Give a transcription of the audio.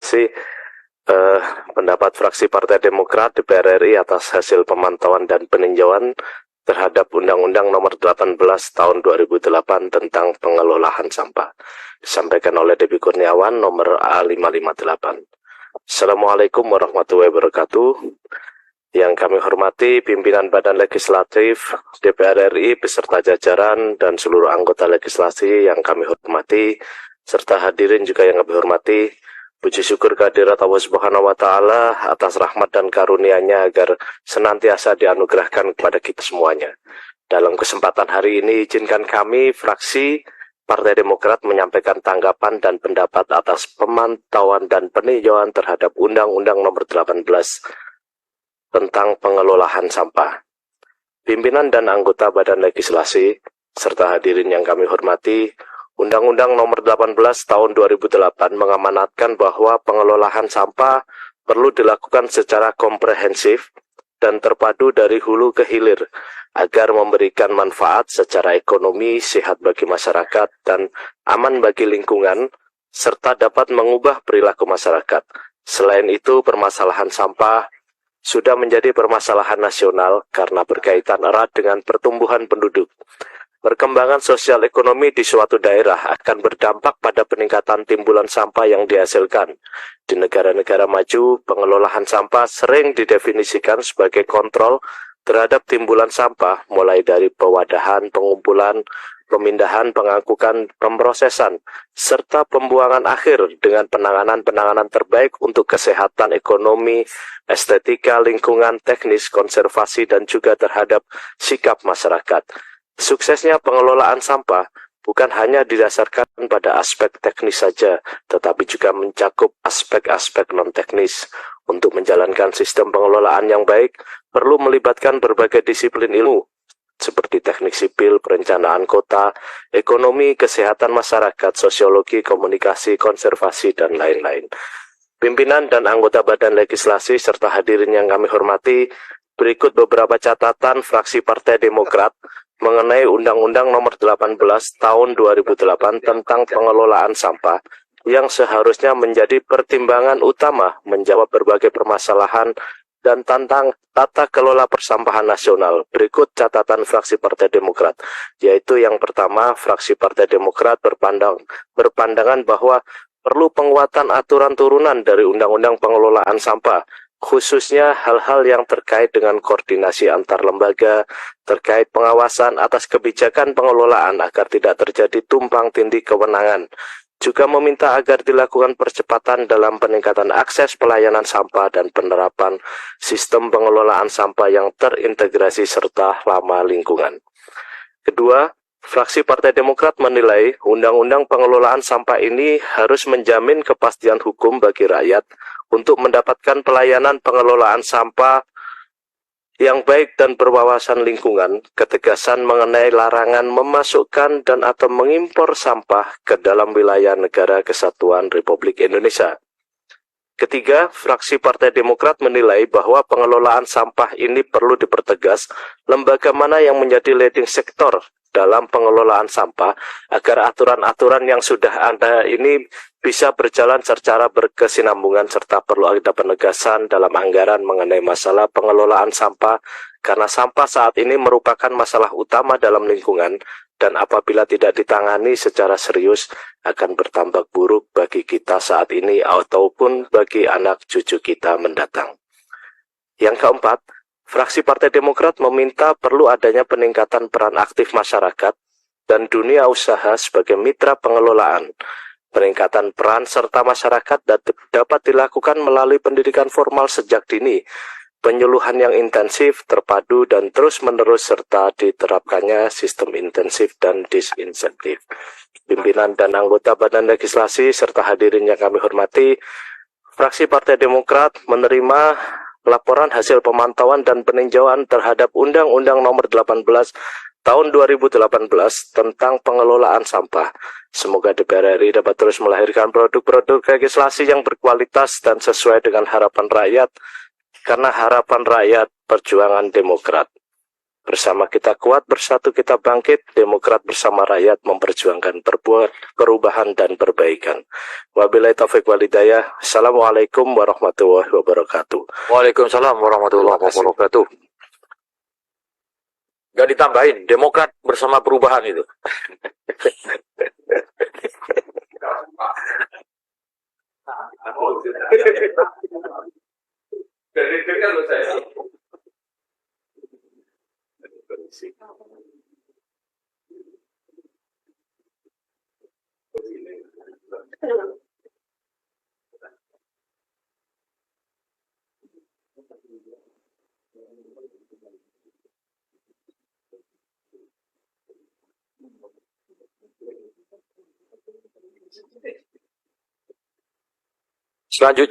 sih pendapat fraksi Partai Demokrat DPR RI atas hasil pemantauan dan peninjauan terhadap Undang-Undang Nomor 18 Tahun 2008 tentang pengelolaan sampah. Disampaikan oleh Debbie Kurniawan, nomor A558. Assalamualaikum warahmatullahi wabarakatuh. Yang kami hormati pimpinan Badan Legislatif DPR RI beserta jajaran dan seluruh anggota legislasi yang kami hormati, serta hadirin juga yang kami hormati. Puji syukur kehadirat Allah Subhanahu wa Ta'ala atas rahmat dan karunia-Nya agar senantiasa dianugerahkan kepada kita semuanya. Dalam kesempatan hari ini, izinkan kami, fraksi Partai Demokrat, menyampaikan tanggapan dan pendapat atas pemantauan dan peninjauan terhadap Undang-Undang Nomor 18 tentang pengelolaan sampah. Pimpinan dan anggota Badan Legislasi, serta hadirin yang kami hormati, Undang-Undang Nomor 18 Tahun 2008 mengamanatkan bahwa pengelolaan sampah perlu dilakukan secara komprehensif dan terpadu dari hulu ke hilir agar memberikan manfaat secara ekonomi, sehat bagi masyarakat, dan aman bagi lingkungan, serta dapat mengubah perilaku masyarakat. Selain itu, permasalahan sampah sudah menjadi permasalahan nasional karena berkaitan erat dengan pertumbuhan penduduk. Perkembangan sosial ekonomi di suatu daerah akan berdampak pada peningkatan timbulan sampah yang dihasilkan. Di negara-negara maju, pengelolaan sampah sering didefinisikan sebagai kontrol terhadap timbulan sampah, mulai dari pewadahan, pengumpulan, pemindahan, pengangkutan, pemrosesan, serta pembuangan akhir dengan penanganan-penanganan terbaik untuk kesehatan ekonomi, estetika, lingkungan, teknis, konservasi, dan juga terhadap sikap masyarakat. Suksesnya pengelolaan sampah bukan hanya didasarkan pada aspek teknis saja, tetapi juga mencakup aspek-aspek non-teknis. Untuk menjalankan sistem pengelolaan yang baik, perlu melibatkan berbagai disiplin ilmu, seperti teknik sipil, perencanaan kota, ekonomi, kesehatan masyarakat, sosiologi, komunikasi, konservasi, dan lain-lain. Pimpinan dan anggota Badan Legislasi serta hadirin yang kami hormati, berikut beberapa catatan fraksi Partai Demokrat mengenai Undang-Undang Nomor 18 Tahun 2008 tentang pengelolaan sampah yang seharusnya menjadi pertimbangan utama menjawab berbagai permasalahan dan tentang tata kelola persampahan nasional. Berikut catatan fraksi Partai Demokrat, yaitu yang pertama, fraksi Partai Demokrat berpandangan bahwa perlu penguatan aturan turunan dari Undang-Undang Pengelolaan Sampah, khususnya hal-hal yang terkait dengan koordinasi antar lembaga, terkait pengawasan atas kebijakan pengelolaan agar tidak terjadi tumpang tindih kewenangan. Juga meminta agar dilakukan percepatan dalam peningkatan akses pelayanan sampah dan penerapan sistem pengelolaan sampah yang terintegrasi serta ramah lingkungan. Kedua, fraksi Partai Demokrat menilai Undang-Undang Pengelolaan Sampah ini harus menjamin kepastian hukum bagi rakyat untuk mendapatkan pelayanan pengelolaan sampah yang baik dan berwawasan lingkungan, ketegasan mengenai larangan memasukkan dan atau mengimpor sampah ke dalam wilayah Negara Kesatuan Republik Indonesia. Ketiga, fraksi Partai Demokrat menilai bahwa pengelolaan sampah ini perlu dipertegas lembaga mana yang menjadi leading sektor dalam pengelolaan sampah agar aturan-aturan yang sudah ada ini bisa berjalan secara berkesinambungan, serta perlu ada penegasan dalam anggaran mengenai masalah pengelolaan sampah karena sampah saat ini merupakan masalah utama dalam lingkungan dan apabila tidak ditangani secara serius akan bertambah buruk bagi kita saat ini ataupun bagi anak cucu kita mendatang. Yang keempat, fraksi Partai Demokrat meminta perlu adanya peningkatan peran aktif masyarakat dan dunia usaha sebagai mitra pengelolaan. Peningkatan peran serta masyarakat dapat dilakukan melalui pendidikan formal sejak dini, penyuluhan yang intensif, terpadu, dan terus-menerus, serta diterapkannya sistem intensif dan disinsentif. Pimpinan dan anggota Badan Legislasi serta hadirin yang kami hormati, fraksi Partai Demokrat menerima laporan hasil pemantauan dan peninjauan terhadap Undang-Undang Nomor 18 Tahun 2018 tentang pengelolaan sampah. Semoga DPR RI dapat terus melahirkan produk-produk legislasi yang berkualitas dan sesuai dengan harapan rakyat, karena harapan rakyat perjuangan Demokrat. Bersama kita kuat, bersatu kita bangkit. Demokrat bersama rakyat memperjuangkan perubahan dan perbaikan. Wabillahi taufiq walhidayah. Assalamualaikum warahmatullahi wabarakatuh. Waalaikumsalam warahmatullahi wabarakatuh. Gak ditambahin, Demokrat bersama perubahan itu. Selanjutnya